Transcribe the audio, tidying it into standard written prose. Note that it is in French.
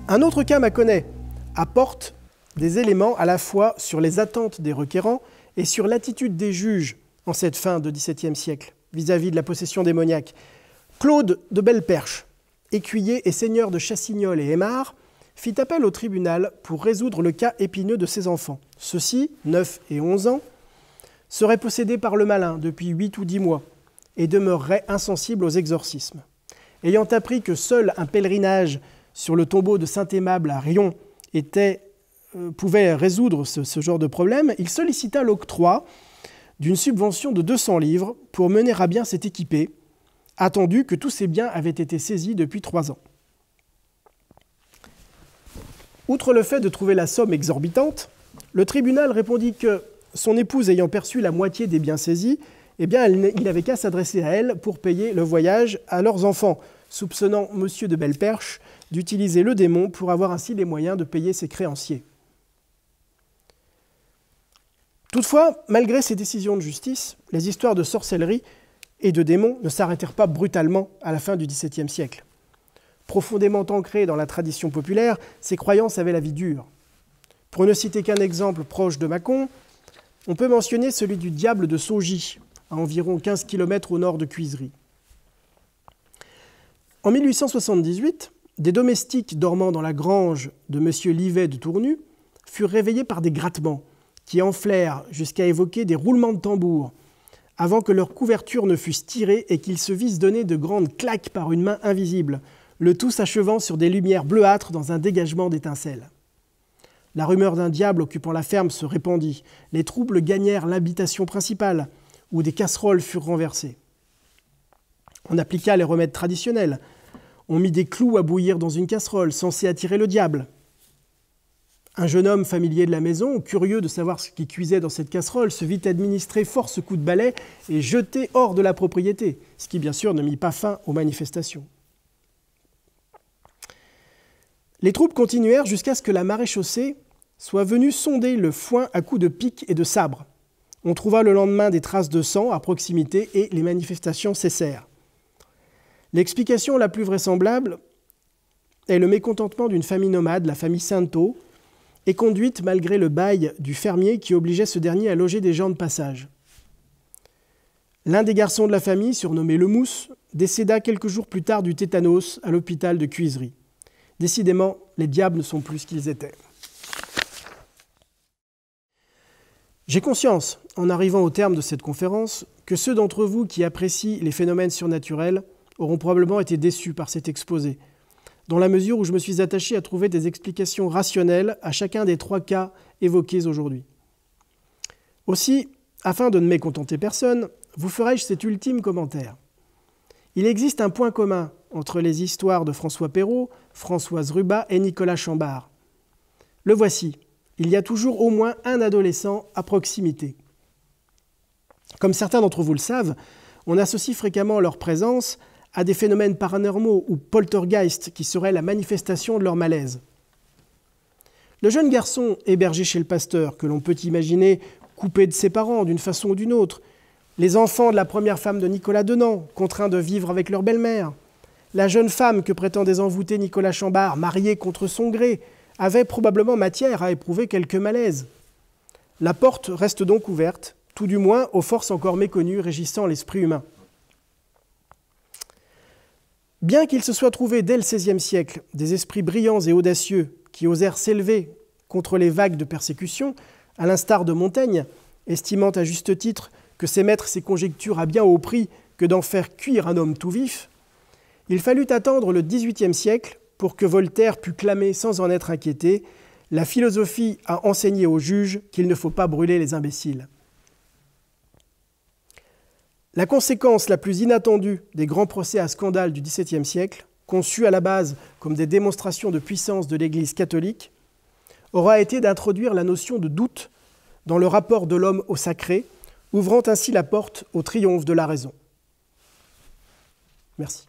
Un autre cas Mâconnais apporte des éléments à la fois sur les attentes des requérants et sur l'attitude des juges en cette fin de XVIIe siècle vis-à-vis de la possession démoniaque. Claude de Belperche, écuyer et seigneur de Chassignol et Aymar, fit appel au tribunal pour résoudre le cas épineux de ses enfants. Ceux-ci, 9 et 11 ans, seraient possédés par le malin depuis 8 ou 10 mois et demeureraient insensibles aux exorcismes. Ayant appris que seul un pèlerinage sur le tombeau de Saint-Aimable à Rion pouvait résoudre ce genre de problème, il sollicita l'octroi d'une subvention de 200 livres pour mener à bien cette équipée, attendu que tous ces biens avaient été saisis depuis 3 ans. Outre le fait de trouver la somme exorbitante, le tribunal répondit que, son épouse ayant perçu la moitié des biens saisis, eh bien, il n'avait qu'à s'adresser à elle pour payer le voyage à leurs enfants, soupçonnant M. de Belperche d'utiliser le démon pour avoir ainsi les moyens de payer ses créanciers. Toutefois, malgré ces décisions de justice, les histoires de sorcellerie et de démons ne s'arrêtèrent pas brutalement à la fin du XVIIe siècle. Profondément ancrées dans la tradition populaire, ces croyances avaient la vie dure. Pour ne citer qu'un exemple proche de Mâcon, on peut mentionner celui du diable de Saugy, à environ 15 km au nord de Cuisery. En 1878, des domestiques dormant dans la grange de M. Livet de Tournu furent réveillés par des grattements qui enflèrent jusqu'à évoquer des roulements de tambour, avant que leurs couvertures ne fussent tirées et qu'ils se vissent donner de grandes claques par une main invisible, le tout s'achevant sur des lumières bleuâtres dans un dégagement d'étincelles. La rumeur d'un diable occupant la ferme se répandit, les troubles gagnèrent l'habitation principale, où des casseroles furent renversées. On appliqua les remèdes traditionnels. On mit des clous à bouillir dans une casserole, censée attirer le diable. Un jeune homme familier de la maison, curieux de savoir ce qui cuisait dans cette casserole, se vit administrer force coups de balai et jeter hors de la propriété, ce qui bien sûr ne mit pas fin aux manifestations. Les troupes continuèrent jusqu'à ce que la maréchaussée soit venue sonder le foin à coups de pique et de sabre. On trouva le lendemain des traces de sang à proximité et les manifestations cessèrent. L'explication la plus vraisemblable est le mécontentement d'une famille nomade, la famille Sainteau, et conduite malgré le bail du fermier qui obligeait ce dernier à loger des gens de passage. L'un des garçons de la famille, surnommé Le Mousse, décéda quelques jours plus tard du tétanos à l'hôpital de Cuisery. Décidément, les diables ne sont plus ce qu'ils étaient. J'ai conscience, en arrivant au terme de cette conférence, que ceux d'entre vous qui apprécient les phénomènes surnaturels auront probablement été déçus par cet exposé, dans la mesure où je me suis attaché à trouver des explications rationnelles à chacun des 3 cas évoqués aujourd'hui. Aussi, afin de ne mécontenter personne, vous ferai-je cet ultime commentaire. Il existe un point commun entre les histoires de François Perrault, Françoise Rubat et Nicolas Chambard. Le voici. Il y a toujours au moins un adolescent à proximité. Comme certains d'entre vous le savent, on associe fréquemment leur présence à des phénomènes paranormaux ou poltergeist qui seraient la manifestation de leur malaise. Le jeune garçon hébergé chez le pasteur, que l'on peut imaginer coupé de ses parents d'une façon ou d'une autre, les enfants de la première femme de Nicolas Denant, contraints de vivre avec leur belle-mère, la jeune femme que prétend désenvoûter Nicolas Chambard, mariée contre son gré, avait probablement matière à éprouver quelques malaises. La porte reste donc ouverte, tout du moins aux forces encore méconnues régissant l'esprit humain. Bien qu'il se soit trouvé dès le XVIe siècle des esprits brillants et audacieux qui osèrent s'élever contre les vagues de persécution, à l'instar de Montaigne, estimant à juste titre que c'est mettre ses conjectures à bien haut prix que d'en faire cuire un homme tout vif, il fallut attendre le XVIIIe siècle pour que Voltaire pût clamer sans en être inquiété « La philosophie a enseigné aux juges qu'il ne faut pas brûler les imbéciles ». La conséquence la plus inattendue des grands procès à scandale du XVIIe siècle, conçus à la base comme des démonstrations de puissance de l'Église catholique, aura été d'introduire la notion de doute dans le rapport de l'homme au sacré, ouvrant ainsi la porte au triomphe de la raison. Merci.